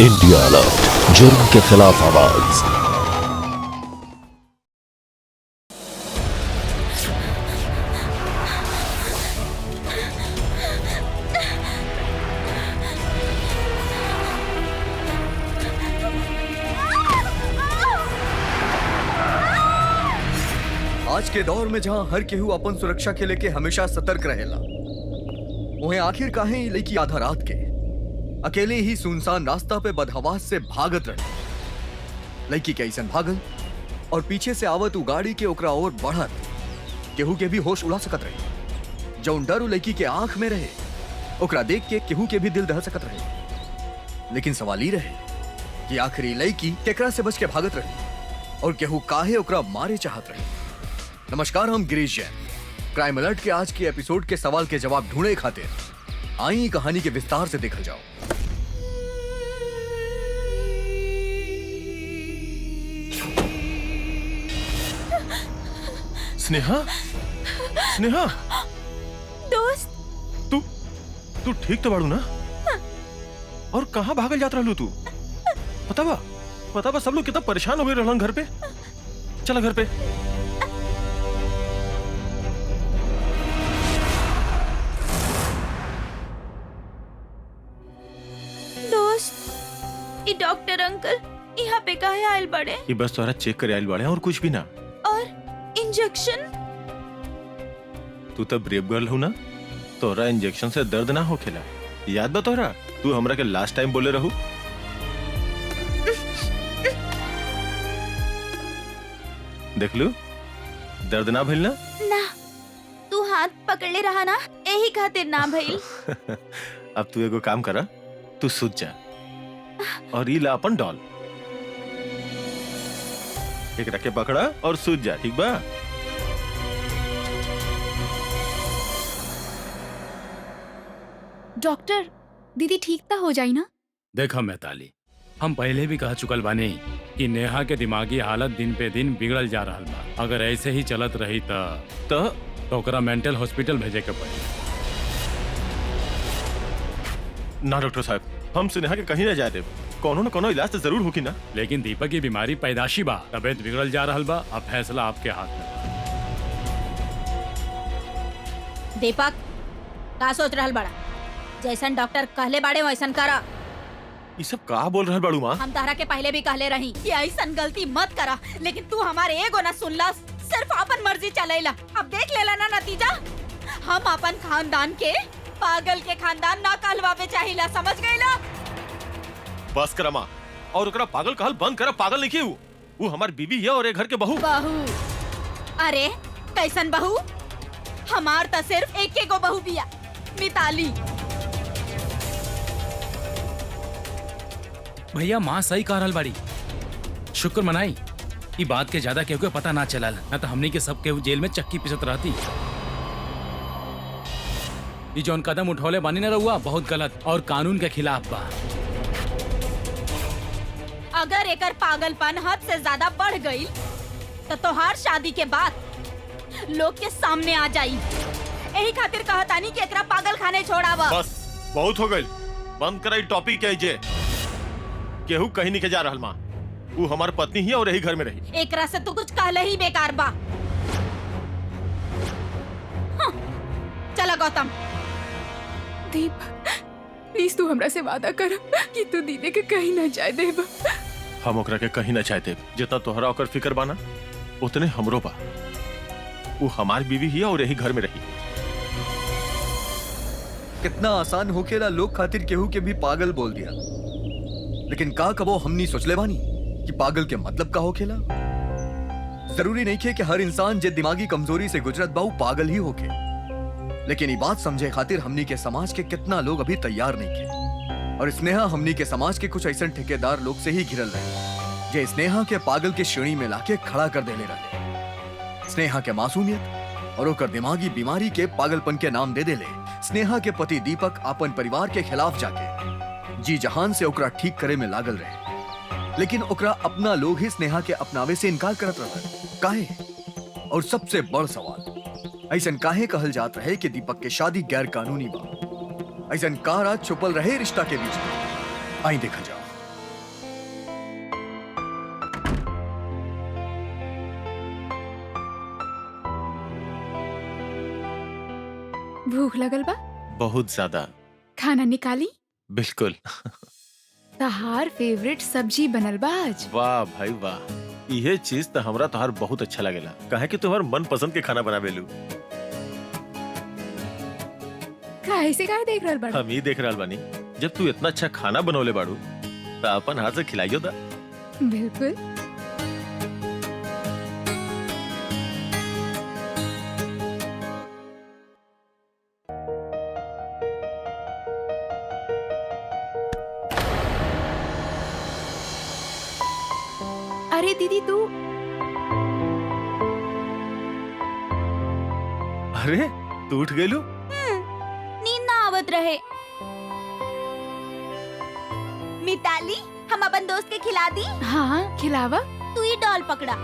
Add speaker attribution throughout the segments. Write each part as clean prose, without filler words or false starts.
Speaker 1: India alert, जुर्म के खिलाफ आवाज।
Speaker 2: आज के दौर में जहां हर केहू अपन सुरक्षा के लेके हमेशा सतर्क रहेला, वहीं आखिर काहे ई लड़की आधा रात के अकेले ही सुनसान रास्ता पे बदहवास से भागत रहे। लड़की के ऐसन भागल और पीछे से आवत उ गाड़ी के ओकरा और बढ़त केहू के भी होश उड़ा सकत रहे। जौन डर उ लड़की के आंख में रहे ओकरा देख के केहू के भी दिल दह सकत रहे। लेकिन सवाल ई रहे कि आखिर लड़की केकरा से बच के भागत रहे और केहू काहे ओकरा मारे चाहत रहे। नमस्कार, हम गिरीश जैन। क्राइम अलर्ट के आज के एपिसोड के सवाल के जवाब ढूंढे खातिर आई कहानी के विस्तार से देखल जाओ।
Speaker 3: स्नेहा, स्नेहा,
Speaker 4: दोस्त,
Speaker 3: तू ठीक तो बाड़ू ना? और कहाँ भागल जात रहलू तू? पता बा सब लोग कितना परेशान हो गए रहलन घर पे। चला घर पे।
Speaker 4: दोस्त, ये डॉक्टर अंकल यहाँ पे काहे आयल बड़े?
Speaker 3: ये बस तोहरा चेक करे आइल बाड़े और कुछ भी ना।
Speaker 4: और इंजेक्शन?
Speaker 3: तू तो ब्रेव गर्ल हो ना, तोहरा इंजेक्शन से दर्द ना होखेला। याद बा तोहरा तू हमरा के लास्ट टाइम बोले रहू? देख लू, दर्द ना भइल ना?
Speaker 4: ना, तू हाथ पकड़ले रहा ना, यही खातिर ना भइल।
Speaker 3: अब तू एगो काम करा, तू सूत जा और ई ला अपन डॉल एक रखे पकड़ा और सूत जा, ठीक बा?
Speaker 5: डॉक्टर, दीदी ठीक तो हो जाई ना?
Speaker 6: देखा मैताली, हम पहले भी कह चुकल बानी कि नेहा के दिमागी हालत दिन पे दिन बिगड़ल जा रहा बा। अगर ऐसे ही चलत रही तो ओकरा मेंटल हॉस्पिटल भेजे के पड़ी।
Speaker 3: ना डॉक्टर साहब, हम स्नेहा के कहीं ना जाए देव। कोनो न कोनो इलाज तो जरूर होगी ना।
Speaker 6: लेकिन दीपक की बीमारी पैदाशी बा, तबीयत बिगड़ल जा रहा बा। अब फैसला आपके हाथ में।
Speaker 4: दीपक, का सोच रहल बड़ा? जैसन डॉक्टर कहले बाड़े वैसन करा।
Speaker 3: ये सब का बोल रहा बाड़ू माँ?
Speaker 4: हम तारा के पहले भी कहले रही कि ऐसन गलती मत करा, लेकिन तू हमारे एगो ना सुनला, सिर्फ अपन मर्जी चलेला। अब देख लेला ना नतीजा। हम अपन खानदान के पागल के खानदान ना कहलवावे चाहिला, समझ गईला?
Speaker 3: बस करा माँ, और ओकरा पागल कहल बंद करा। पागल नहीं क्यों? वो हमारी बीवी है और एक घर के बहू।
Speaker 4: बहू? अरे कैसन बहू? हमार तो सिर्फ एक एगो बहू बिया, मिताली।
Speaker 6: भैया, माँ सही कह रहल बाड़ी। शुक्र मनाई ई बात के ज्यादा केहू के पता ना चलल, ना तो हमनी के सब केहू जेल में चक्की पिसत रहती। ई जौन कदम उठौले बानी ना रहुआ, बहुत गलत और कानून के खिलाफ बा।
Speaker 4: अगर एकर पागलपन हद से ज्यादा बढ़ गई तो तोहार शादी के बाद लोग के सामने आ जाई। यही खातिर कहतानी कि एकरा पागल खाने छोड़ावा।
Speaker 3: बस बहुत हो गई, बंद करा टॉपिक के जे। केहू कहीं नहीं के जा रहल माँ। वो हमार पत्नी ही और यही घर में रही।
Speaker 4: एकरा से तू कुछ कहले ही बेकार बा। हाँ, चला गौतम।
Speaker 5: दीप, प्लीज तू हमरा से वादा कर कि तू दीदी के कहीं ना जाए देब।
Speaker 3: हम ओकरा के कहीं ना चाहते। जितना तोहरा ओकर फिक्र बाना उतने हमरो बा। वो हमारी बीवी ही और यही घर में रही।
Speaker 2: कितना आसान होखेला लोग खातिर केहू के भी पागल बोल दिया, लेकिन का कबो हमनी सोचले बानी कि पागल के मतलब का होखेला? जरूरी नहीं खे कि हर इंसान जे दिमागी कमजोरी से गुजरत बा पागल ही होखे, लेकिन ये बात समझे खातिर हमनी के समाज के कितना लोग अभी तैयार नहीं खे। और स्नेहा हमनी के समाज के कुछ ऐसे ठेकेदार लोग से ही घिरल रहे जे स्नेहा के पागल के श्रेणी में लाके खड़ा कर देले रहे। स्नेहा के मासूमियत और ओकर दिमागी बीमारी के पागलपन के नाम दे देले स्नेहा के पति दीपक अपन परिवार के खिलाफ जाके जी जहान से ओकरा ठीक करे में लागल रहे। लेकिन ओकरा अपना लोग ही स्नेहा के अपनावे से इनकार करत रहे। काहे? और सबसे बड़ सवाल, ऐसन काहे कहल जात रहे कि दीपक के शादी गैर कानूनी बा? ऐसन का राज छुपल रहे रिश्ता के बीच में? आई देखा जाओ।
Speaker 5: भूख लगल बा?
Speaker 3: बहुत ज्यादा।
Speaker 5: खाना निकाली?
Speaker 3: बिल्कुल।
Speaker 5: तहार फेवरेट सब्जी बनल बा आज।
Speaker 3: वाह भाई वाह, यह चीज तो हमरा तोहार बहुत अच्छा लगेला, काहे कि तुम्हार मन पसंद के खाना बनावेलू।
Speaker 5: काहे से काहे देख रहल बड़ा?
Speaker 3: हम ही देख रहल बानी, जब तू इतना अच्छा खाना बनवले बाड़ू तो अपन हाथ से खिलाइयो दा।
Speaker 5: बिल्कुल। अरे दीदी तू
Speaker 3: अरे तू उठ गेलू?
Speaker 4: नींद ना आवत रहे। मिताली, हम अपन दोस्त के खिला दी।
Speaker 5: हाँ खिलावा।
Speaker 4: तू ही डॉल पकड़ा।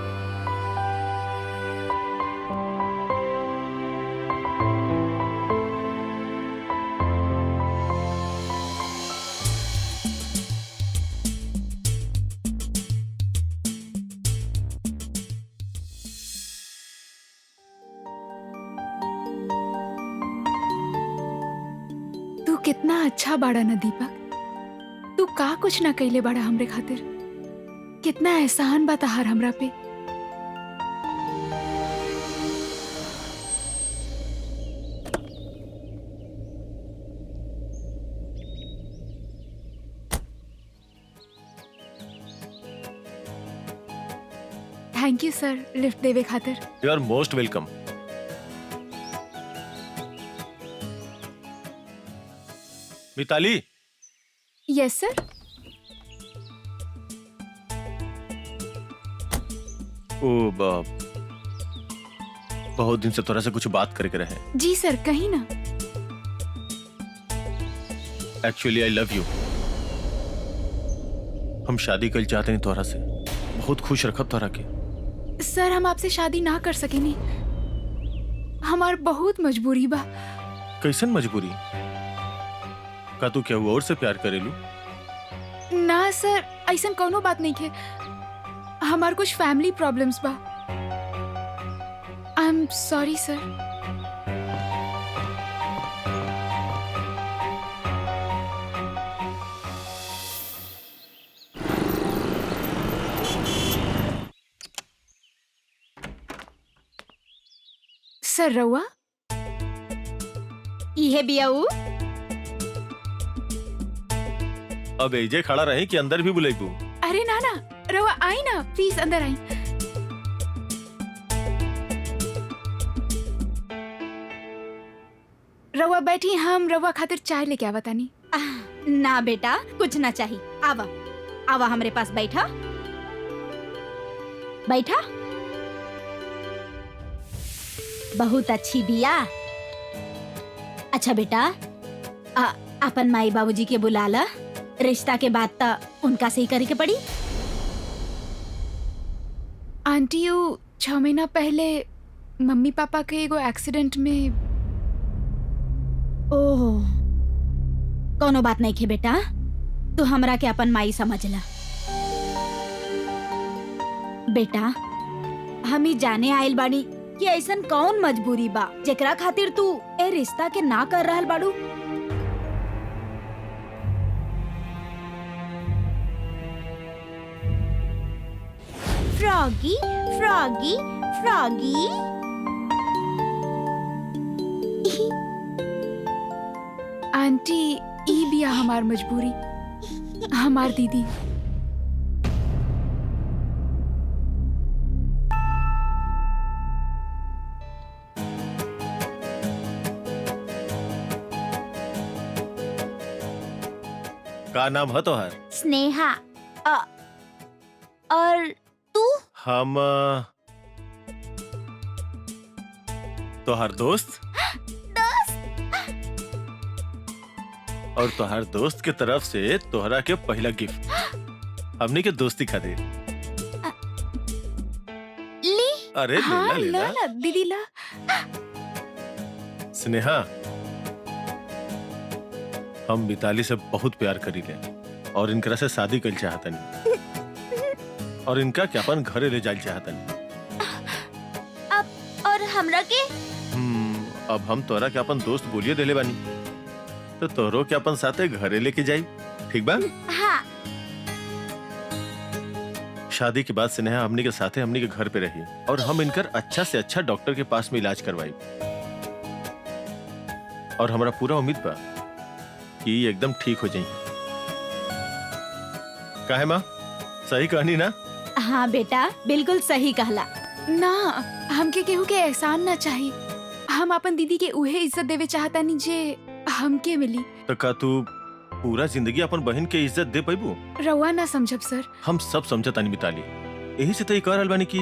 Speaker 5: तू कितना अच्छा बाड़ा ना दीपक। तू का कुछ ना कैले बाड़ा हमरे खातिर। कितना एहसान बा तहार हमरा पे। थैंक यू सर लिफ्ट देवे खातिर।
Speaker 3: You are most welcome. Mitali.
Speaker 5: Yes sir.
Speaker 3: ओ बाप, बहुत दिन से तोरा से कुछ बात करके रहे।
Speaker 5: जी सर कहीं ना।
Speaker 3: Actually I love you. हम शादी कर चाहते हैं तोरा से, बहुत खुश रखब तोरा के।
Speaker 5: सर हम आपसे शादी ना कर सकेनी। हमार बहुत मजबूरी बा।
Speaker 3: कैसन मजबूरी? का तू क्या और से प्यार करेलू?
Speaker 5: ना सर ऐसन कोनो बात नहीं है। हमार कुछ फैमिली प्रॉब्लम्स बा। आई एम सॉरी सर। सर रउआ
Speaker 4: इहे बियाऊ।
Speaker 3: अब एजे खड़ा रही कि अंदर भी बुलाइबू?
Speaker 5: अरे ना ना रउआ आई ना, प्लीज अंदर आई। रउआ बैठी, हम रउआ खातिर चाय लेके आवा तानी।
Speaker 4: ना बेटा कुछ ना चाहिए। आवा आवा हमरे पास बैठा बैठा। बहुत अच्छी बिया। अच्छा बेटा अपन माई बाबूजी के बुला ला। रिश्ता के बाद ता उनका सही करे के पड़ी।
Speaker 5: आंटी यू 6 महीना पहले मम्मी पापा के एगो एक्सीडेंट में।
Speaker 4: ओह कोनो बात नहीं खे बेटा, तू हमरा के अपन माई समझ ला। बेटा हम ही जाने आयल बाड़ी कि ऐसन कौन मजबूरी बा जेकरा खातिर तू ए रिश्ता के ना कर रहल बाड़ू। Froggy froggy froggy.
Speaker 5: आंटी ई बिया हमार मजबूरी। हमार दीदी
Speaker 3: का नाम है तोहर?
Speaker 4: स्नेहा। और तू?
Speaker 3: हम तोहर दोस्त। और तोहर दोस्त के तरफ से तोहरा के पहला गिफ्ट हमने के दोस्ती खातिर।
Speaker 4: ली।
Speaker 3: अरे
Speaker 5: हाँ
Speaker 3: लेला
Speaker 5: ला
Speaker 3: लेला।
Speaker 5: ला दीदी ला।
Speaker 3: स्नेहा, हम मिताली से बहुत प्यार करीले और इनकरा से शादी कर चाहतनी और इनका के अपन घरे ले जाल चाहतनी।
Speaker 4: अब और हमरा के?
Speaker 3: अब हम तोरा के अपन दोस्त बोलिए देले बानी, तो तोरो के अपन साथे घरे लेके जाई, ठीक बा?
Speaker 4: हाँ।
Speaker 3: शादी के बाद स्नेहा हमनी के साथे हमनी के घर पे रही और हम इनकर अच्छा से अच्छा डॉक्टर के पास में इलाज करवाई। और हमारा पूरा उम्मीद बा कि ये एकदम ठीक हो जाएंगे। काहे माँ, सही कहनी ना?
Speaker 4: हाँ बेटा, बिल्कुल सही कहला।
Speaker 5: ना, हमके केहू के एहसान ना चाहिए। हम अपन दीदी के उहे इज्जत देवे चाहता नहीं जे हमके मिली।
Speaker 3: तो का तू पूरा जिंदगी अपन बहन के इज्जत दे पैबू?
Speaker 5: रउआ ना समझब सर।
Speaker 3: हम सब समझतानी मिताली, यही से तो ये कह रहल बानी कि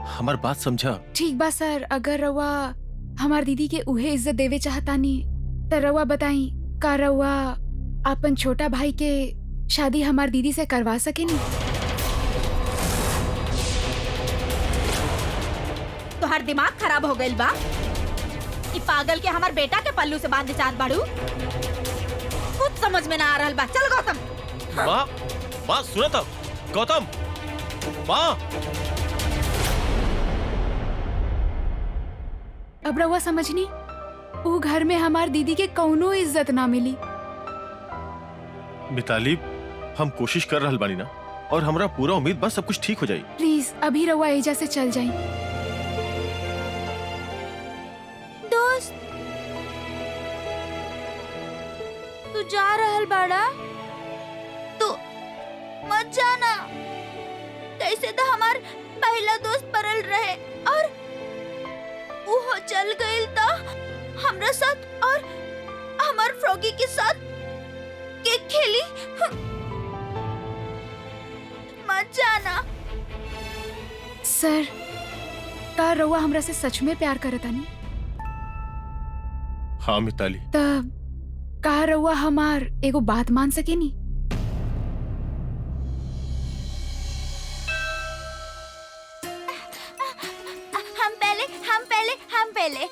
Speaker 3: हमार बात समझा।
Speaker 5: ठीक बा सर, अगर रउआ हमार दीदी के उहे इज्जत देवे चाहतानी तो रउआ बताई, का रउआ अपन छोटा भाई के शादी हमार दीदी से करवा सकेनी?
Speaker 4: तोहर दिमाग खराब हो गइल बा? ई पागल के हमार बेटा के पल्लू से बांधे चाहत बाड़ू? कुछ समझ में ना आ रहल बा। चल गौतम।
Speaker 3: माँ, माँ सुनो तो, गौतम, माँ।
Speaker 5: अब रउआ समझनी, वो घर में हमार दीदी के कौनो इज्जत ना मिली।
Speaker 3: मिताली, हम कोशिश कर रहल बानी ना, और हमरा पूरा उम्मीद बस सब कुछ ठीक हो जाई।
Speaker 5: प्लीज अभी रउआ एजा से चल जाई।
Speaker 4: दोस्त, तू जा रहल बाड़ा? तू मत जाना। कैसे तो हमार पहला दोस्त परल रहे और वो चल गइल तो हमरा साथ और हमार फ्रॉगी के साथ के खेली। मत जाना।
Speaker 5: सर, का रउआ हमरा से सच में प्यार करतानी?
Speaker 3: हाँ मिताली।
Speaker 5: तब का रउआ हमार एगो बात मान सकेनी?
Speaker 4: हम पहले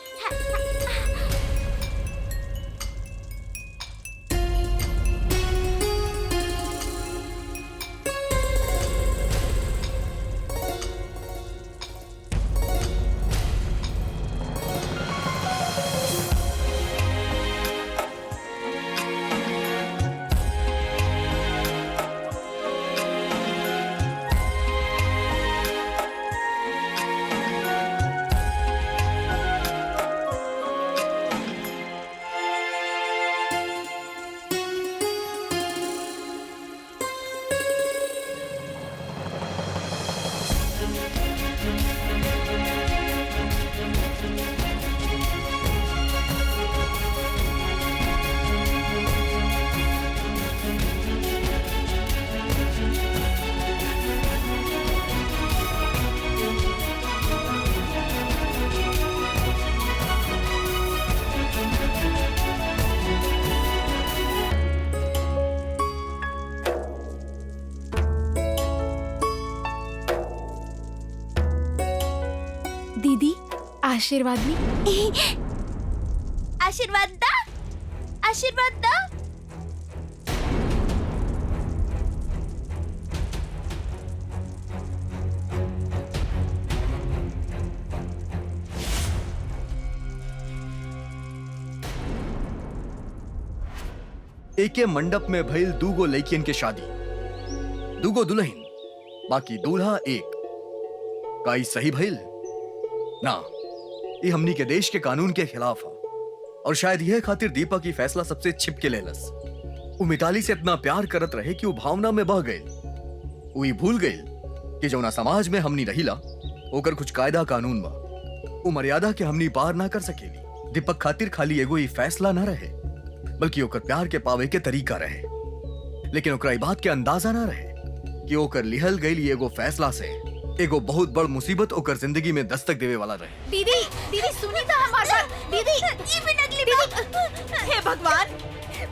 Speaker 5: दीदी, आशीर्वाद ली।
Speaker 4: आशीर्वाद दा, आशीर्वाद दा।
Speaker 2: एके मंडप में भइल दूगो लड़कियन के शादी, दूगो दुल्हन, बाकी दूल्हा एक। का ई सही भइल? ना, ये हमनी के देश के कानून के खिलाफ है। और शायद यह खातिर दीपक की फैसला सबसे छिप के लेलस। वो मिताली से इतना प्यार करत रहे कि वो भावना में बह गए। वो ही भूल गए कि जौना समाज में हमनी रहीला ओकर कुछ कायदा कानून बा। वो मर्यादा के हमनी पार ना कर सकेली। दीपक खातिर खाली एगो ही फैसला ना रहे, बल्कि ओकर प्यार के पावे के तरीका रहे। लेकिन ओकरा ई बात के अंदाजा ना रहे कि ओकर लिहल गई एगो फैसला से एगो बहुत बड़ मुसीबत ओकर जिंदगी में दस्तक देवे वाला रहे।
Speaker 4: दीदी, दीदी सुनी तो हमार बात। दीदी, ई भी नकली दीदी। हे भगवान,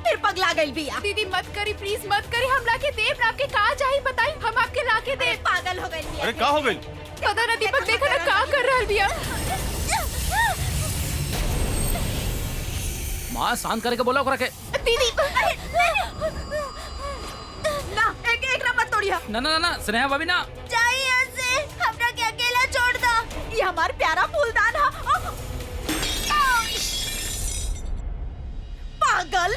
Speaker 4: फिर पगला गई बिया।
Speaker 5: दीदी मत करी, प्लीज मत करी। हम लाके देव आपके कहा जाई बताई, हम आपके लाके दे।
Speaker 4: पागल हो गई बिया।
Speaker 3: अरे का हो गई?
Speaker 5: पता ना दीपक, देखो ना का कर रहल बिया।
Speaker 7: माँ शांत करके बोला ओकरा के।
Speaker 4: दीदी, ना एक मत तोड़िया।
Speaker 7: ना ना ना, स्नेहा भाभी ना।
Speaker 4: जाइए यहाँ से, हमरा के अकेला छोड़ दो। ये हमार प्यारा फूलदान है। पागल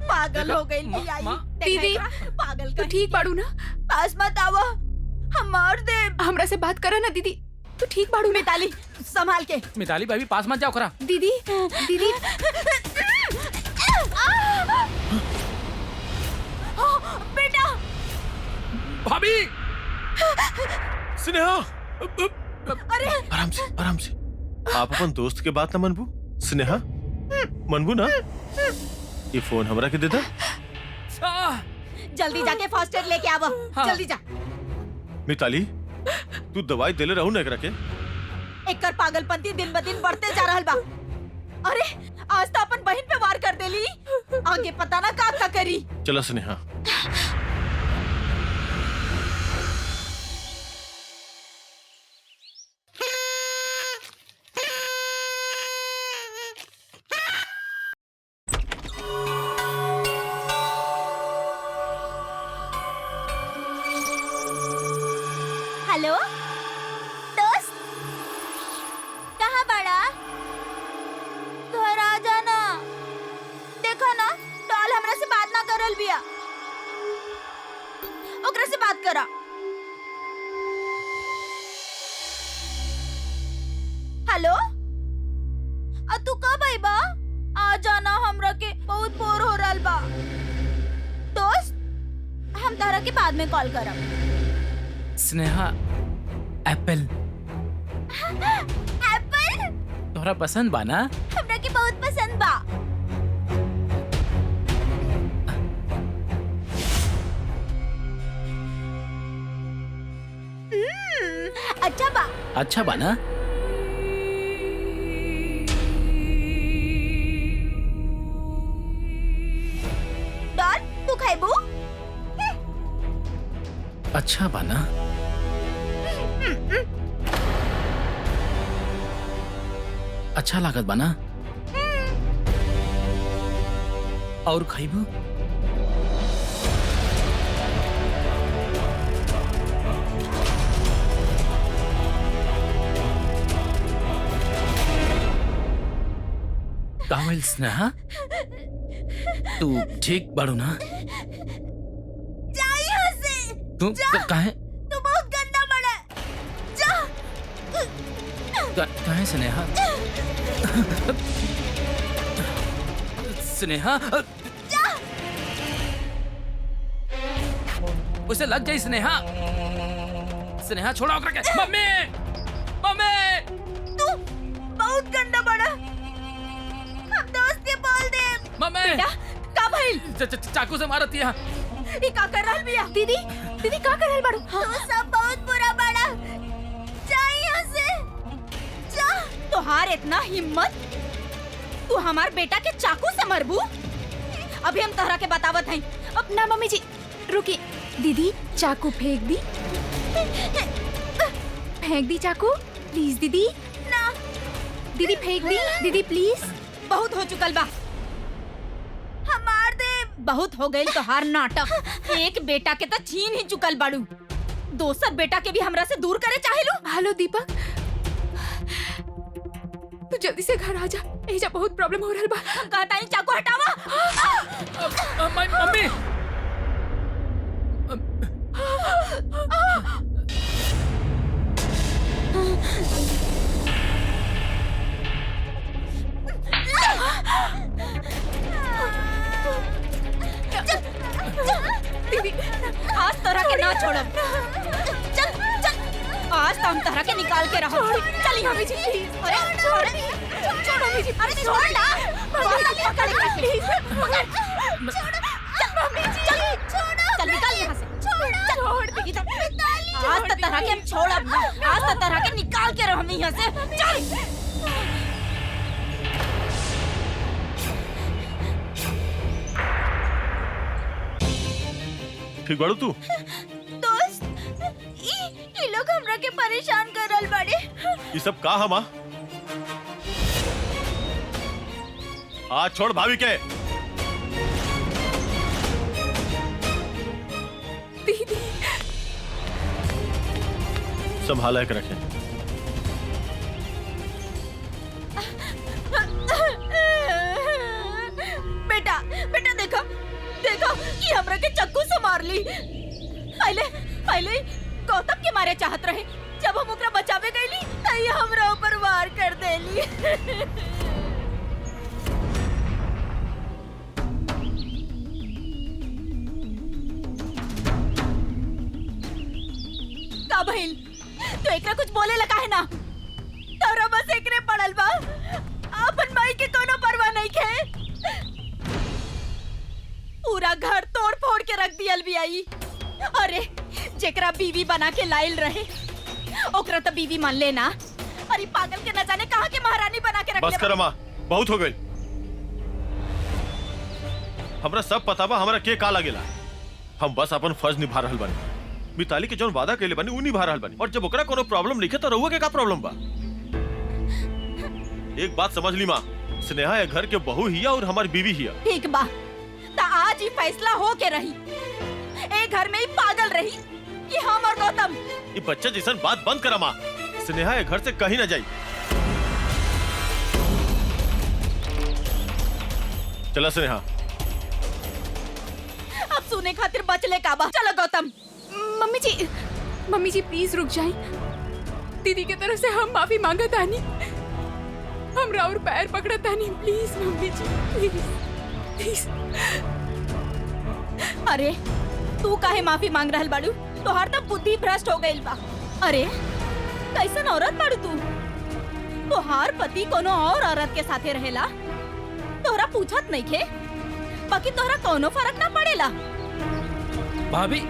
Speaker 4: पागल हो गई बियाई।
Speaker 7: माँ।
Speaker 5: दीदी,
Speaker 4: पागल
Speaker 5: तू ठीक बाड़ू ना?
Speaker 4: पास मत आवा, हम मार दे।
Speaker 5: हमरा से बात करा ना दीदी, तू ठीक बाड़ू ना?
Speaker 4: मिताली संभाल के।
Speaker 7: मिताली भाभी पास मत जाओ करा।
Speaker 5: दीदी दीदी
Speaker 4: बेटा
Speaker 7: भाभी
Speaker 3: स्नेहा,
Speaker 4: अरे
Speaker 3: आराम से। आप अपन दोस्त के बात ना मनबू? स्नेहा, मनबू ना? ये फोन हमरा के दे दा।
Speaker 4: जल्दी जाके फर्स्ट एड लेके आवा।
Speaker 7: हाँ।
Speaker 4: जल्दी जा।
Speaker 3: मिताली, तू दवाई देले रहू ना एकरा के?
Speaker 4: एकर पागलपंती दिन ब दिन बढ़ते जा रहल बा। अरे आज तो अपन बहन पे वार कर देली, आगे पता ना का करी।
Speaker 3: चला स्नेहा।
Speaker 4: हेलो दोस्त, कहाँ बड़ा? घर आ जाना। देखो ना, डॉल हमरा से बात ना करल बिया। ओकरा से बात करा। हेलो, तू कब आई बा? आ जाना, हमरा के बहुत बोर हो रहल बा। दोस्त, हम तारा के बाद में कॉल करब।
Speaker 7: स्नेहा, एप्पल
Speaker 4: एप्पल
Speaker 7: तोहरा पसंद बा ना?
Speaker 4: हमरा के बहुत पसंद बा। अच्छा बा।
Speaker 7: अच्छा बा ना?
Speaker 4: डॉल, तू खाइबू?
Speaker 7: अच्छा बा ना? अच्छा लागत बा ना? और खाइबू? कावल स्नेहा, तू ठीक बाड़ू ना?
Speaker 4: जा यहाँ से।
Speaker 7: तू काहे
Speaker 4: तू बहुत गंदा बड़ा। जा।
Speaker 7: काहे स्नेहा? स्नेहा, उसे लग गई स्नेहा। स्नेहा छोड़ा ओकरा के। मम्मी, मम्मी,
Speaker 4: तू बहुत गंदा बड़ा। हम दोस्त के बोल दे।
Speaker 7: मम्मी,
Speaker 4: बेटा, का भइल?
Speaker 7: चाकू से मारती है।
Speaker 4: ई का कर रहल बिया?
Speaker 5: दीदी दीदी का कर रहल बाड़ू?
Speaker 4: तू सब बहुत बुरा बड़ा। जा यहाँ से। जा। तोहार इतना हिम्मत, तू हमार बेटा के चाकू से मरबू? अभी हम तोहरा के बतावत हई।
Speaker 5: अब ना मम्मी जी, रुकी। दीदी चाकू फेंक दी, फेंक दी चाकू, प्लीज दीदी।
Speaker 4: ना,
Speaker 5: दीदी फेंक दी, दीदी प्लीज।
Speaker 4: बहुत हो चुकल बा। हम मार दे। बहुत हो गई तोहार नाटक। एक बेटा के तो छीन ही चुकल बाड़ू, दोसर बेटा के भी हमरा से दूर करे चाहेलू।
Speaker 5: हेलो दीपक, तू जल्दी से घर आ जा, एजा बहुत प्रॉब्लम हो रहल बा।
Speaker 4: हम कहता ही चाकू हटावा।
Speaker 7: मम्मी,
Speaker 4: दीदी, आज तोरा के ना छोड़ब। चल चल, आज तो हम तोरा के निकाल के रहो। चल यहाँ जी, प्लीज। अरे छोड़, छोड़ मम्मी जी। अरे छोड़ ना, पकड़ प्लीज, पकड़। छोड़, चल मम्मी जी, चल छोड़। चल निकाल यहाँ से। छोड़ इधर। आज तो तोरा के हम छोड़ब। आज तो तोरा के निकाल के रहो यहाँ से। चल।
Speaker 3: ठीक बाड़ू तू?
Speaker 4: दोस्त, ई लोग हमरा के परेशान कर रहल बाड़े।
Speaker 3: ये सब का हमा? आज छोड़ भाभी के।
Speaker 5: दीदी
Speaker 3: संभाला के रखे।
Speaker 4: कि हमरा के चक्कू से मार ली। पहले गौतम के मारे चाहत रहे, जब हम ओकरा बचावे गईली तई हमरा ऊपर वार कर देली। का बहिन तो एकरा कुछ बोले लगा है ना? तोरा बस एकरे पड़ल बा, अपन माई के कोनो परवाह नहीं के। पूरा घर तोड़ फोड़ के रख दियल भी आई। अरे जेकरा बीवी बना के लाइल रहे ओकरा तो बीवी मान लेना। अरे पागल के न जाने कहाँ के महारानी बना के रख
Speaker 3: बस कर माँ, बहुत हो गई। हमरा सब पता बा हमरा के का लागेला। हम बस अपन फर्ज निभा रहल बानी। मिताली के जौन वादा कइले बानी उ निभा रहल बानी। और जब ओकरा कोनो प्रॉब्लम नहीं है तो रहुआ के का प्रॉब्लम बा? एक बात समझ ली माँ, स्नेहा ये घर के बहू हिया और हमारी बीवी हिया।
Speaker 4: ठीक बा, ता आज ही फैसला हो के रही। ए घर में ही पागल रही कि हम और गौतम।
Speaker 3: ये बच्चा जैसन बात बंद करा माँ। स्नेहा ये घर से कहीं न जाई। चला स्नेहा।
Speaker 4: अब सुने खातिर बचले काबा। चलो गौतम।
Speaker 5: मम्मी जी प्लीज रुक जाएं। दीदी की तरफ से हम माफी मांगा तानी। हमरा और पैर पकड़ा तानी, प्लीज मम्मी जी, प्लीज।
Speaker 4: अरे तू काहे माफी मांग रहल बाड़ू? तोहार तो बुद्धि भ्रष्ट हो गइल बा। अरे कैसन औरत बाड़ू तू? तोहार पति कोनो और औरत के साथे रहेला, तोहरा पूछत नहीं खे? बाकी तोहरा कोनो फर्क ना पड़ेला।
Speaker 7: भाभी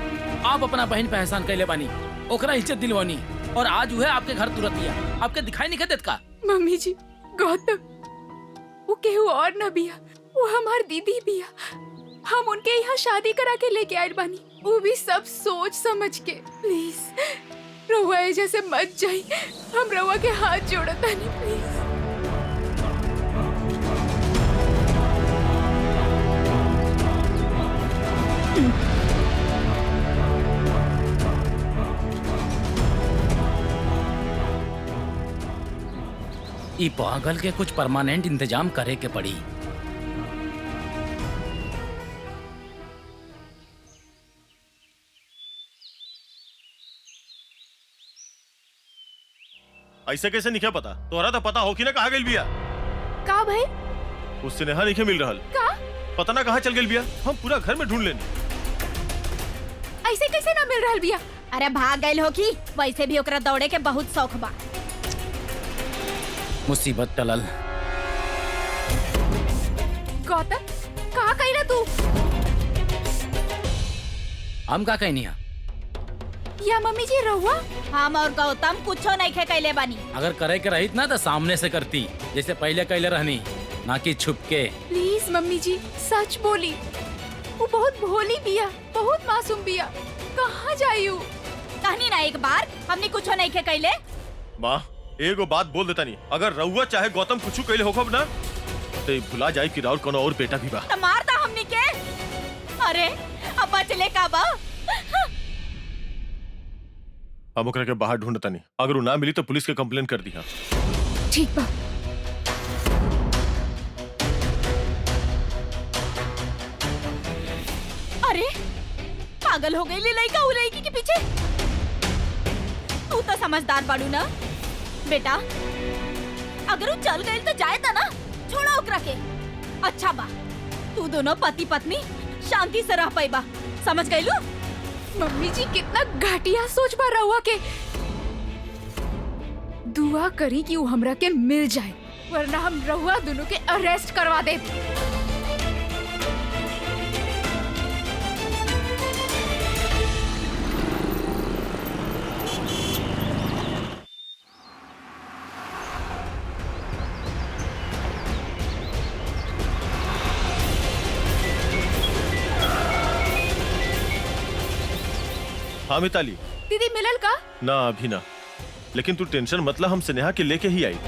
Speaker 7: आप अपना बहन पे एहसान कैले बानी, ओकरा इज्जत दिलवानी, और आज वह आपके घर तुरंत दिया। आपके दिखाई नहीं देत का?
Speaker 5: मम्मी जी, गौतम वो केहू और न बिया, वो हमार दीदी बिया। हम उनके यहाँ शादी करा के लेके आयल बानी, वो भी सब सोच समझ के। प्लीज रहुआ एजा से मत जाई, हम रहुआ के हाथ जोड़तानी, प्लीज।
Speaker 7: ई पागल के कुछ परमानेंट इंतजाम करे के पड़ी।
Speaker 3: ऐसे कैसे नहीं क्या पता? तोहरा तो पता हो कि ना कहाँ गइल बिया?
Speaker 5: का भाई?
Speaker 3: उस स्नेहा नहीं मिल रहल।
Speaker 5: का?
Speaker 3: पता ना कहाँ चल गइल बिया। हम पूरा घर में ढूंढ लेनी।
Speaker 5: ऐसे कैसे ना मिल रहल बिया?
Speaker 4: अरे भाग गइल हो की? वैसे भी ओकरा दौड़े के बहुत शौक बा।
Speaker 7: मुसीबत टलल।
Speaker 5: गौतम कहाँ कइला तू?
Speaker 7: हम का कहनी है?
Speaker 5: या मम्मी जी रहुआ?
Speaker 4: हम और गौतम कुछो नहीं खे कैले बानी।
Speaker 7: अगर करे के रहित ना तो सामने से करती, जैसे पहले कैले रहनी, ना कि छुप के।
Speaker 5: प्लीज मम्मी जी सच बोली, वो बहुत भोली बिया, बहुत मासूम बिया। कहाँ जायू?
Speaker 4: कहनी ना एक बार हमने कुछो नहीं खे कैले।
Speaker 3: माँ एगो बात बोल देता नहीं, अगर रहुआ चाहे गौतम कुछ कैले होखब ना तो भुला जाए कि राउर कोनो और बेटा भी बा।
Speaker 4: तो मार दा हमने के। अरे अब बचले का बा?
Speaker 3: हम ओकरा के बाहर ढूंढता नहीं, अगर वो ना मिली तो पुलिस के कंप्लेन कर दिया।
Speaker 5: ठीक बा।
Speaker 4: अरे पागल हो गई लड़का उ लड़की के पीछे। तू तो समझदार बाड़ू ना बेटा, अगर वो चल गई तो जाए था ना, छोड़ा ओकरा के। अच्छा बा तू दोनों पति पत्नी शांति से रह पाई बा, समझ गई लू?
Speaker 5: मम्मी जी कितना घटिया सोच पा रहुआ के। दुआ करी कि वो हमरा के मिल जाए, वरना हम रहुआ दोनों के अरेस्ट करवा दे।
Speaker 3: हाँ मिताली।
Speaker 5: दीदी मिलल का?
Speaker 3: ना अभी ना, लेकिन तू टेंशन मत ला, हम स्नेहा के लेके ही आई।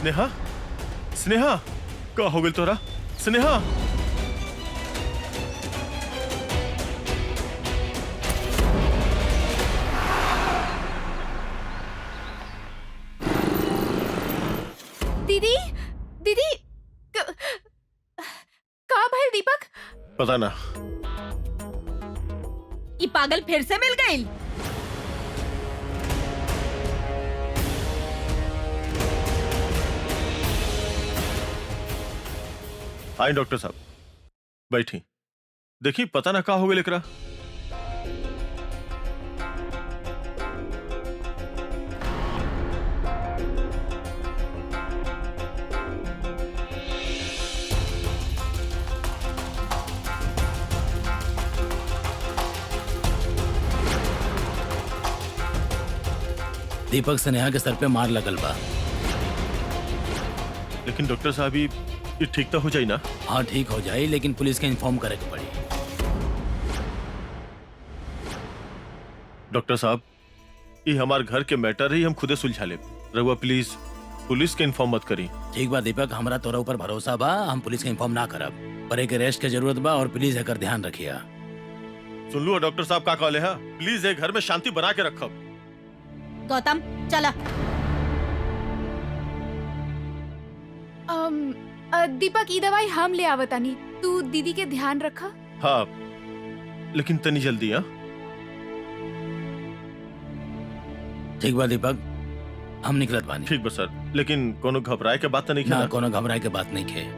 Speaker 3: स्नेहा, स्नेहा, का हो गइल तोरा? स्नेहा,
Speaker 5: दीदी, दीदी, का भइल दीपक?
Speaker 3: पता ना।
Speaker 4: ये पागल फिर से मिल गई।
Speaker 3: आई डॉक्टर साहब, बैठी। देखी पता ना का हो गइल एकरा।
Speaker 7: दीपक स्नेहा के सर पे मार लगल बा।
Speaker 3: लेकिन डॉक्टर साहब ये ठीक तो हो जाई ना?
Speaker 7: हाँ ठीक हो जाए, लेकिन पुलिस के इन्फॉर्म करे के पड़ी।
Speaker 3: डॉक्टर साहब, ये हमार घर के मैटर ही हम खुदे सुलझा ले। रहुआ प्लीज पुलिस के इन्फॉर्म मत करी।
Speaker 7: ठीक बा दीपक, हमरा तोरा ऊपर भरोसा बा, हम पुलिस के इन्फॉर्म ना करब। पर एक रेस्ट के जरूरत बा और प्लीज एकर ध्यान रखिया।
Speaker 3: सुन लो डॉक्टर साहब का कहले है, प्लीज एक घर में शांति बना के रखब।
Speaker 4: गौतम चला।
Speaker 5: दीपक ई दवाई हम ले आवतानी, तू दीदी के ध्यान रखा।
Speaker 3: हाँ, लेकिन तनी जल्दी। हाँ
Speaker 7: ठीक बा दीपक, हम निकलत बानी।
Speaker 3: ठीक बा सर, लेकिन कोनो घबराए के बात तो नहीं
Speaker 7: ना,
Speaker 3: है?
Speaker 7: कोनो घबराए के बात नहीं खे।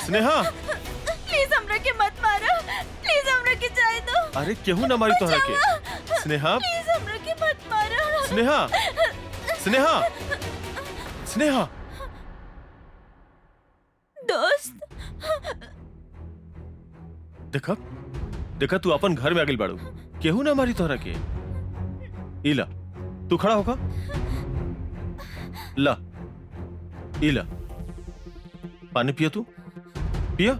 Speaker 3: स्नेहा,
Speaker 4: प्लीज हमरा के मत मारो, प्लीज हमरा के जाए दो।
Speaker 3: अरे केहू ना मारी तोहरा के। स्नेहा,
Speaker 4: प्लीज हमरा के मत मारो।
Speaker 3: स्नेहा, स्नेहा, स्नेहा।
Speaker 4: दोस्त,
Speaker 3: देखा देखा, तू अपन घर में आगिल बाड़ू, केहू ना मारी तोहरा के। इला तू खड़ा होगा, ला इला पानी पिया, तू पिया।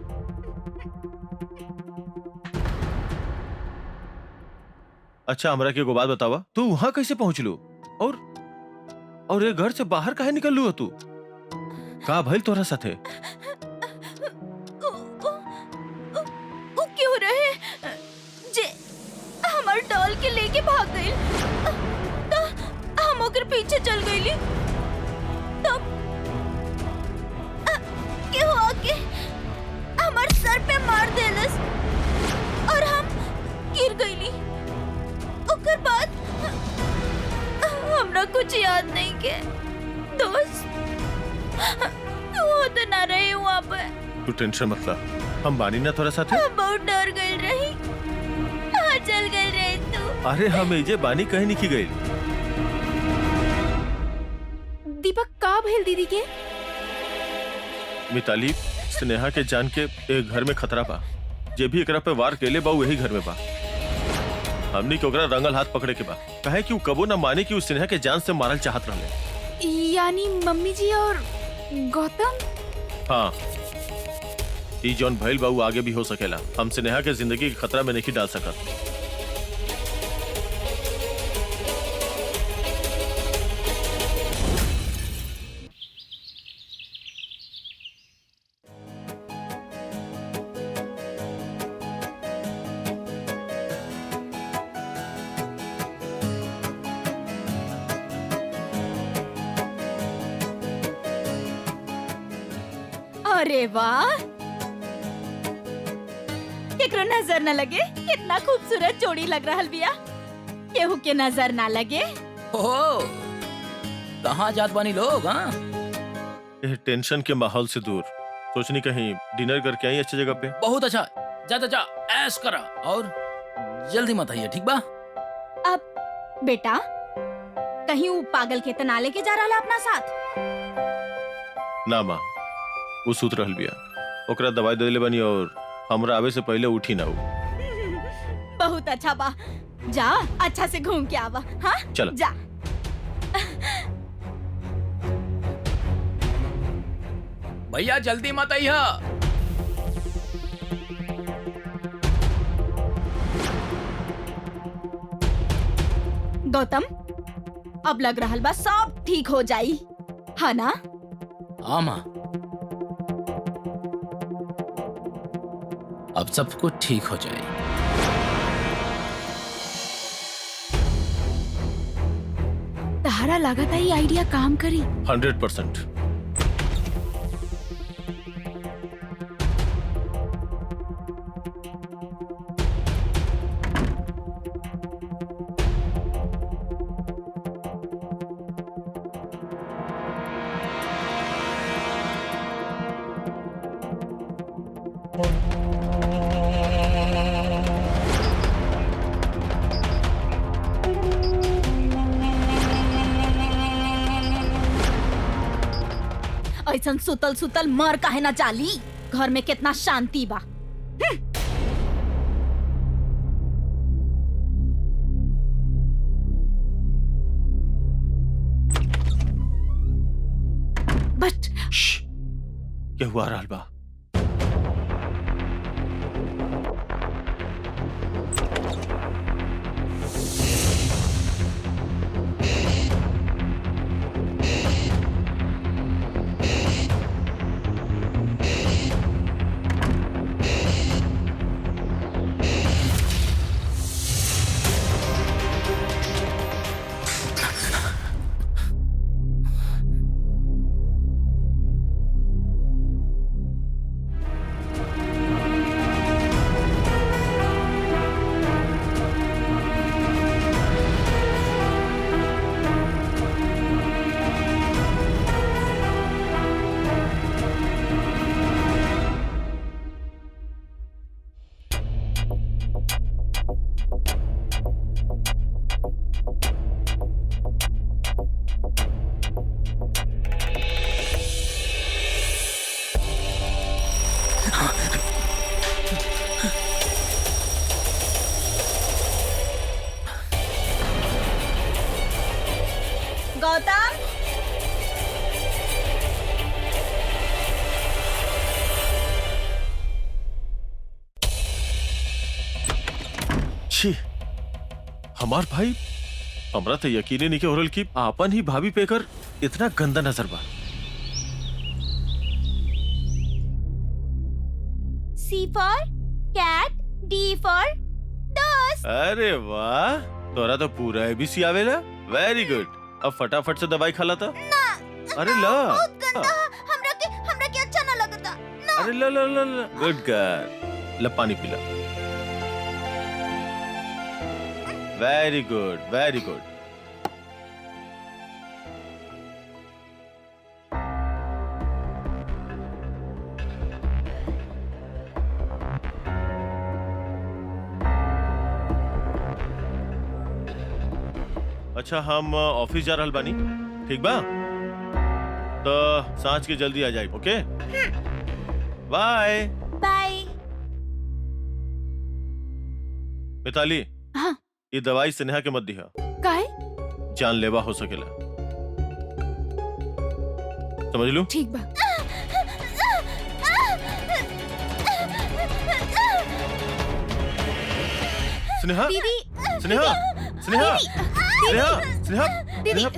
Speaker 3: अच्छा हमरा के एगो बात बतावा, तू वहां कैसे पहुंच लू? और ये घर से बाहर काहे निकल लू? तू का भइल तोरा साथे?
Speaker 4: वो क्यों रहे जे हमार डॉल के लेके भाग गई, तो हम ओकर पीछे चल गईली। तब क्यों आके हमार सर पे मार देलस और हम गिर गईली। ओकर बाद हमरा कुछ याद नहीं के। दोस्त, वो तो ना रहे वहाँ पे।
Speaker 3: तू टेंशन मत ला, हम बानी ना तोरा साथे।
Speaker 4: हम बहुत डर गई रही। कहाँ चल गई रही तू?
Speaker 3: अरे हम एजे बानी कहीं नहीं की गई।
Speaker 5: दीपक का भइल दीदी के?
Speaker 3: मिताली, स्नेहा के जान के एक घर में खतरा बा। जे भी एकरा पे वार केले बा वही घर में बा। हमनी के ओकरा रंगल हाथ पकड़े के बा, काहे कि उ कबो ना माने कि उ स्नेहा के जान से मारल चाहत रहले।
Speaker 5: यानी मम्मी जी और गौतम?
Speaker 3: हाँ, ई जौन भइल बा उ आगे भी हो सकेला। हम स्नेहा के जिंदगी के खतरा में नहीं डाल सकत।
Speaker 4: अरे वाह, केकरो नजर न लगे, कितना खूबसूरत जोड़ी लग रहा बिया। केहू के नजर ना लगे।
Speaker 7: ओहो, कहाँ जात बानी लोग? हाँ
Speaker 3: ये टेंशन के माहौल से दूर सोचनी कहीं डिनर करके आई अच्छी जगह पे।
Speaker 7: बहुत अच्छा, जा जा जा, ऐश करा और जल्दी मत आइए, ठीक बा?
Speaker 4: अब बेटा, कहीं वो पागल के तना लेके जा रहा अपना साथ?
Speaker 3: ना माँ, वो सूत रहल बिया, ओकरा दवाई दे देले बानी और हमरा आवे से पहले उठी ना हो।
Speaker 4: बहुत अच्छा बा, जा अच्छा से घूम के आवा। हाँ
Speaker 3: चलो।
Speaker 4: जा।
Speaker 7: भैया जल्दी मत आइया।
Speaker 4: गौतम, अब लग रहा बा सब ठीक हो जाई, है ना?
Speaker 7: हाँ माँ, अब सब कुछ ठीक हो जाए।
Speaker 5: तहारा लगा था ये आइडिया काम करी?
Speaker 3: 100%।
Speaker 4: ऐसन सुतल सुतल मर काहे ना जाली? घर में कितना शांति बा। बट
Speaker 3: क्या हुआ रहल बा?
Speaker 4: गौतम,
Speaker 3: छी, हमार भाई, हमरा तो यकीन नहीं के हो रहल कि आपन ही भाभी पेकर इतना गंदा नजर बा।
Speaker 4: C for cat, D for दोस्त।
Speaker 3: अरे वाह, तोरा तो पूरा एबीसी आवेला। Very good. अब फटाफट से दवाई खा लाता। अरे ला,
Speaker 4: हमरा के अच्छा ना लगता।
Speaker 3: अरे ला ला ला ला, गुड गर्ल। ला पानी पीला। Very good, very good. अच्छा, हम ऑफिस जा रहल बानी, ठीक बा? तो सांझ के जल्दी आ जाए, ओके? By
Speaker 4: by.
Speaker 3: मिताली,
Speaker 5: हाँ।
Speaker 3: ये दवाई स्नेहा के मत दिहा,
Speaker 5: काहे?
Speaker 3: जानलेवा हो सकेला, समझ लू?
Speaker 5: ठीक बा।
Speaker 3: स्नेहा,
Speaker 4: दीदी,
Speaker 3: स्नेहा, स्नेहा, स्नेहा, स्नेहा, स्नेहा, स्नेहा,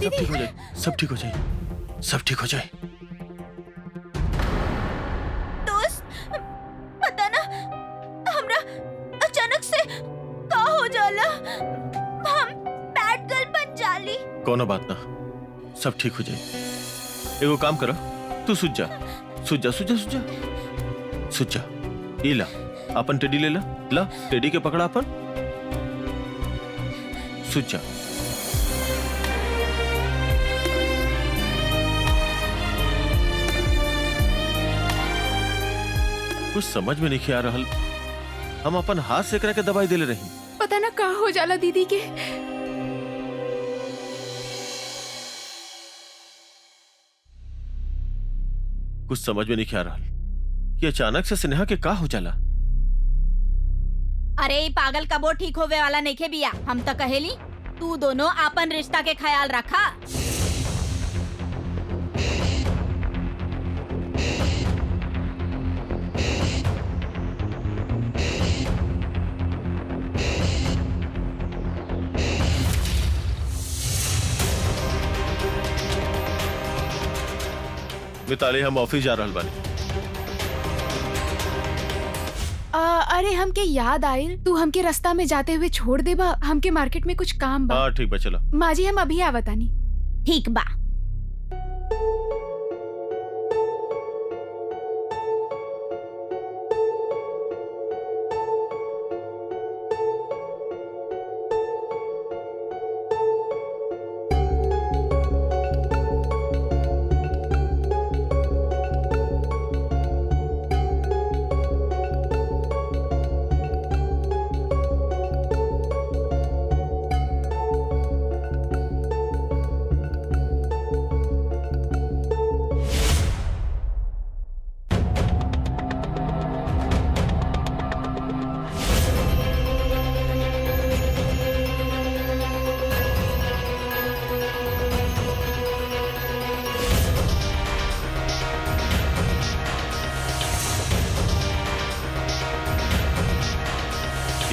Speaker 3: सब ठीक हो जाए, सब ठीक हो जाए, सब ठीक हो जाए।
Speaker 4: दोस्त, पता ना हमरा अचानक से का हो जाला, हम बैड गर्ल बन जाली।
Speaker 3: कोनो बात ना, सब ठीक हो जाए। एगो काम करो, तू सुझ जा, सुझ जा, सुझ जा, सुझ जा, सुझ जा। ये ला, अपन टेडी ले ला, ला टेडी के पकड़ा अपन, सुझ जा। कुछ समझ में नहीं आ रहल, हम अपन हाथ से एकरा के दवाई देले रही।
Speaker 5: पता ना का हो जाला दीदी के।
Speaker 3: कुछ समझ में नहीं आ रहल कि अचानक से स्नेहा के का हो जाला।
Speaker 4: अरे ई पागल कबो ठीक होवे वाला नहीं खे बिया। हम तो कहेली तू दोनों आपन रिश्ता के ख्याल रखा।
Speaker 3: मिताली हम ऑफिस जा रहल बानी।
Speaker 5: अरे हमके याद आयल, तू हमके रास्ता में जाते हुए छोड़ देबा, हमके मार्केट में कुछ काम बा।
Speaker 3: हाँ ठीक बा, चलो।
Speaker 5: माजी हम अभी आवतानी।
Speaker 4: ठीक बा।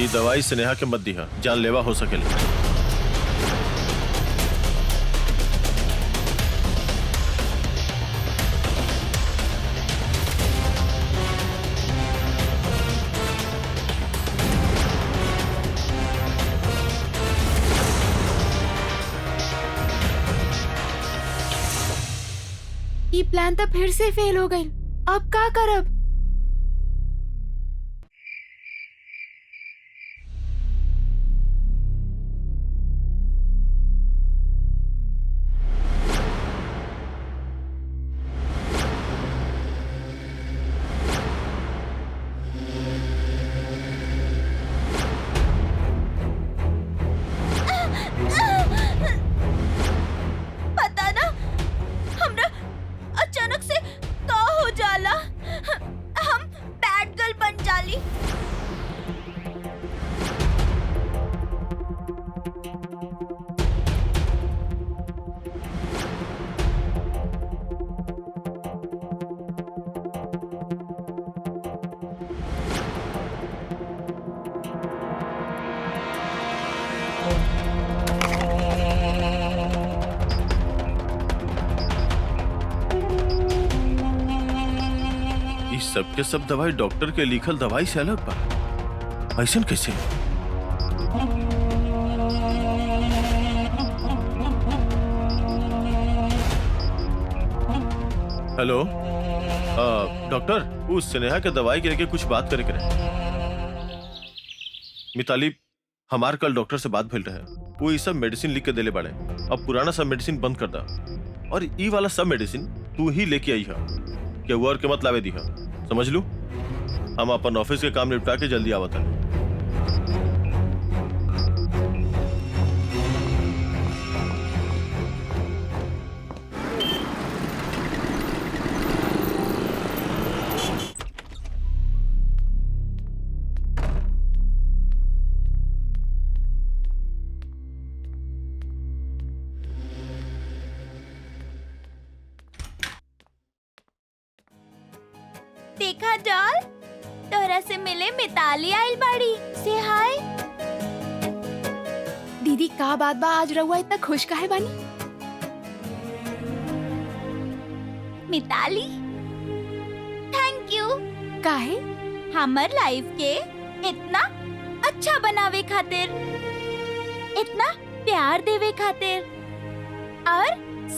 Speaker 3: ये दवाई स्नेहा के मत दिहा, जानलेवा हो सकेला।
Speaker 5: ये प्लान तो फिर से फेल हो गई। अब का करब?
Speaker 4: पता ना हमरा अचानक से का हो जाला, हम बैड गर्ल बन जाली।
Speaker 3: सबके सब दवाई डॉक्टर के लिखल दवाई से अलग बा, ऐसन कैसे? हेलो डॉक्टर, उस स्नेहा के दवाई के लेके कुछ बात करे करे। मिताली, हमार कल डॉक्टर से बात भेल रहे, वो ये सब मेडिसिन लिख के देले बाड़े। अब पुराना सब मेडिसिन बंद कर दा और ई वाला सब मेडिसिन तू ही लेके आई है, के वो और के मत लावे दी है, समझ लू। हम अपन ऑफिस के काम निपटा के जल्दी आवत हैं।
Speaker 4: देखा डॉल, तोरा से मिले मिताली आइल बाड़ी। से हाय।
Speaker 5: दीदी का बात बा, आज रहुआ इतना खुश काहे बानी?
Speaker 4: Mitali, thank you.
Speaker 5: काहे?
Speaker 4: हमर लाइफ के इतना अच्छा बनावे खातिर, इतना प्यार देवे खातिर और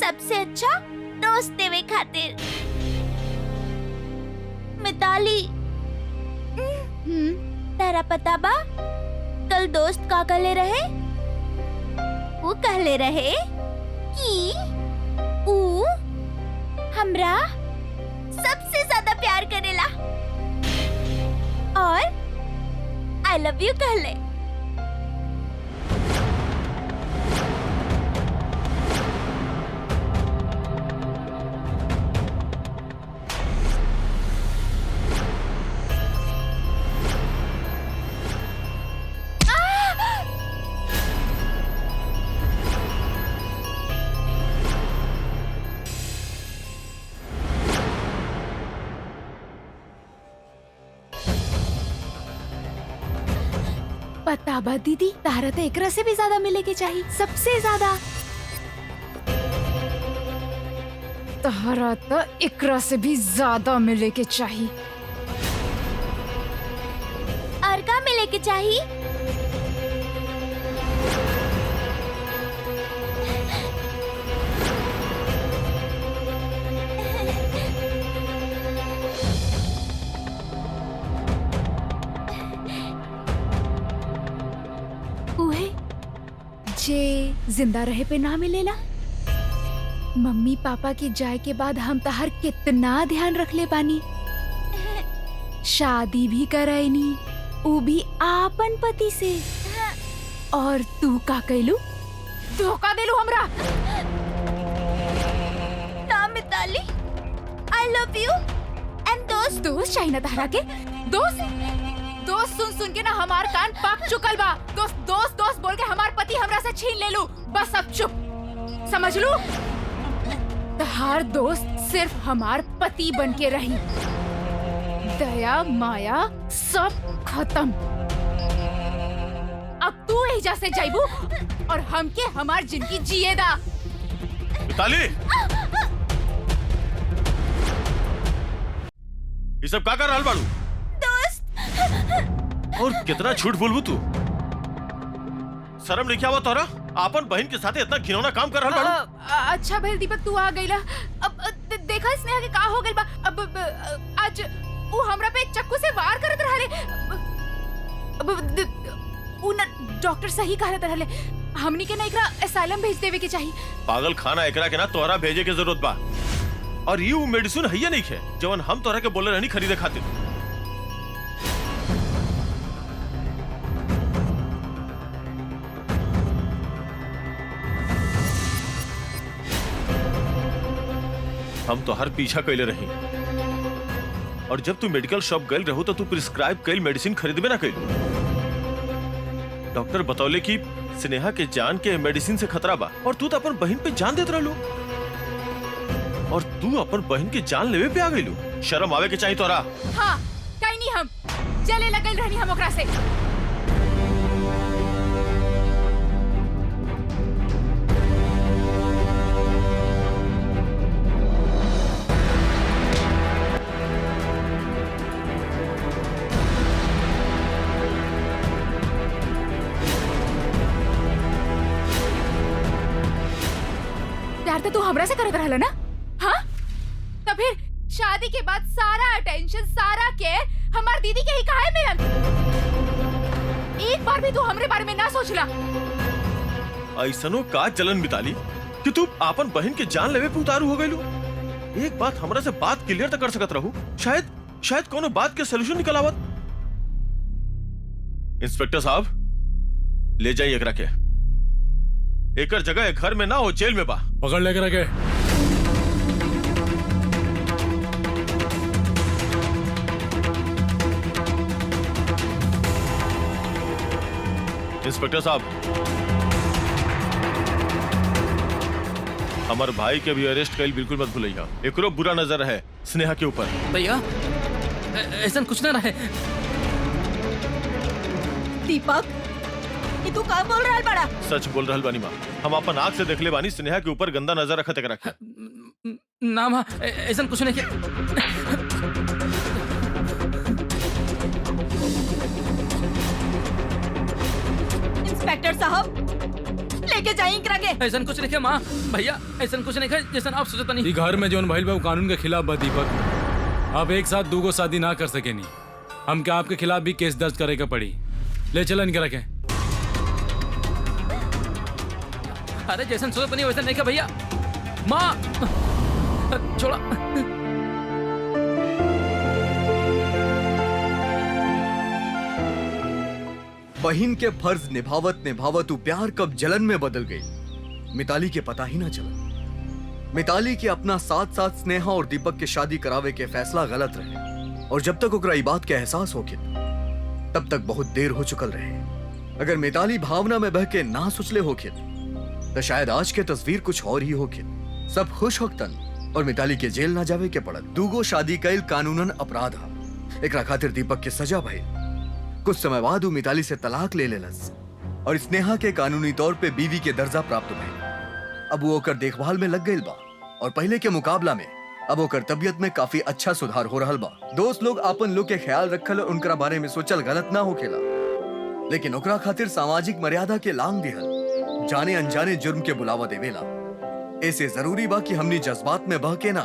Speaker 4: सबसे अच्छा दोस्त देवे खातिर। मिताली, तारा पता बा कल दोस्त का कहले रहे? वो कहले रहे कि वो हमरा सबसे ज्यादा प्यार करेला और आई लव यू कहले।
Speaker 5: पता बा दीदी, तारा तो एकरा से भी ज्यादा मिले के चाहिए, सबसे ज्यादा। तहरा तो इकरा से भी ज्यादा मिले के चाहिए।
Speaker 4: और का मिले के चाहिए?
Speaker 5: उहे जे जिंदा रहे पे ना मिलेला। मम्मी पापा के जाए के बाद हम तहर कितना ध्यान रख ले पानी। शादी भी कराईनी, वो भी आपन पति से। और तू का कैलू? धोखा देलू हमरा।
Speaker 4: ना Mitali, I love you. And दोस्त
Speaker 5: दोस्त चाहिए ना तहरा के? दोस्त सुन सुन के ना हमार कान पक चुकल बा। दोस्त दोस्त दोस्त बोल के हमार पति हमरा से छीन ले लू। बस अब चुप, समझ लू? तहार दोस्त सिर्फ हमार पति बन के रही। दया माया सब खत्म। अब तू एजा से जाइबू और हमके हमार जिंदगी जिए दा।
Speaker 3: मिताली, ये सब का कर रहल बाड़ू? और कितना झूठ बोलबू तू? शर्म नहीं आवत तोरा? आपन बहन के साथे इतना घिनौना काम कर रहल बाड़ू?
Speaker 5: अच्छा भैल दीपक, तू आ गईला। अब देखा स्नेहा के का हो गइल बा। अब आज वो हमरा पे चक्कू से वार करत रहले। उ न डॉक्टर सही कहत रहले, हमनी के ना एकरा एसाइलम भेज देवे के चाहिए।
Speaker 3: पागल खाना एकरा के ना तोरा भेजे के जरूरत बा। और ये वो मेडिसिन है नहीं है जवन हम तोरा के बोले रहनी खरीदे खातिर। हम तो हर पीछा कैले रही, और जब तू मेडिकल शॉप गए रहो तो तू प्रिस्क्राइब कैल मेडिसिन खरीदबे ना कैल। डॉक्टर बतौले कि स्नेहा के जान के मेडिसिन से खतरा बा, और तू तो अपन बहन पे जान देत रहलो। और तू अपन बहन के जान लेवे पे आ गइलू। शर्म आवे के चाहिए तोरा।
Speaker 5: हाँ, कहीं नहीं, हम जले लगल रहनी हम ओकरा से। प्यार तो तू हमरा से करत रहला ना? हाँ? तो फिर शादी के बाद सारा अटेंशन, सारा केयर हमार दीदी के ही काहे मिलल? एक बार भी तू हमरे बारे में ना सोचला।
Speaker 3: ऐसनो का चलन मिताली कि तू आपन बहन के जान लेवे पे उतारू हो गइलू। एक बात हमरा से बात क्लियर तो कर सकत रहू। शायद कोनो बात के सलूशन निकल आवत। इंस्पेक्टर साहब, ले जाइए एकरा के। एकर जगह घर में ना हो, जेल में बा।
Speaker 6: पकड़ ले के रखे।
Speaker 3: इंस्पेक्टर साहब, हमार भाई के भी अरेस्ट कैल बिल्कुल मत भूलिएगा। एकरो बुरा नजर है स्नेहा के ऊपर।
Speaker 7: भैया ऐसा कुछ ना रहे।
Speaker 4: दीपक, ये तू का बोल रहल बड़ा?
Speaker 3: सच बोल रहल बानी माँ। हम अपन आँख से देखले बानी स्नेहा के ऊपर गंदा नजर रखत एकरा के।
Speaker 7: ना माँ, ऐसा कुछ नहीं किया।
Speaker 4: इंस्पेक्टर साहब, लेके जाइए एकरा के।
Speaker 7: ऐसा कुछ नहीं किया माँ। भैया ऐसा कुछ नहीं किया जैसा आप सोचत नहीं।
Speaker 6: ई घर में जौन भइल बा उ कानून के खिलाफ बा दीपक। आप एक साथ दूगो शादी ना कर सकेनी। हमके आपके खिलाफ भी केस दर्ज करे के पड़ी। ले चलन के रखे।
Speaker 7: अरे जैसा सोचत नहीं वैसा नहीं किया भैया। माँ छोड़ा।
Speaker 2: बहन के फर्ज निभावत निभावत उ प्यार कब जलन में बदल गई, मिताली के पता ही ना चला। मिताली के अपना साथ साथ स्नेहा और दीपक के शादी करावे के फैसला गलत रहे, और जब तक ओकरा ई बात के एहसास होके तब तक बहुत देर हो चुकल रहे। अगर मिताली भावना में बह के ना सोचले होके तो शायद आज के तस्वीर कुछ और ही होके। सब खुश होतन और मिताली के जेल ना जावे के पड़त। दूगो शादी कैल कानूनन अपराध हा। एकरा खातिर दीपक के सजा भइल। कुछ समय बाद वो मिताली से तलाक ले लेलस और स्नेहा के कानूनी तौर पे बीवी के दर्जा प्राप्त भइल। अब वो ओकर देखभाल में लग गइल बा और पहले के मुकाबला में अब ओकर तबियत में काफी अच्छा सुधार हो रहल बा। दोस्त लोग आपन लोग के ख्याल रखल और उनकरा बारे में सोचल गलत ना होखेला, लेकिन ओकरा खातिर सामाजिक मर्यादा के लांग दिहल जाने अनजाने जुर्म के बुलावा देवेला। ऐसे जरूरी बा कि हमनी जज्बात में बह के ना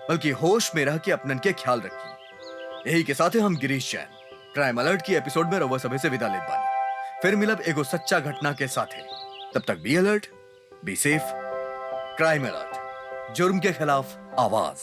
Speaker 2: बल्कि होश में रह के अपनन के ख्याल रखी। यही के साथ हम गिरीश जैन क्राइम अलर्ट की एपिसोड में रउआ सभे से विदा लेत बानी। फिर मिलब एगो सच्चा घटना के साथे। तब तक be alert, be safe. Crime alert, जुर्म के खिलाफ आवाज।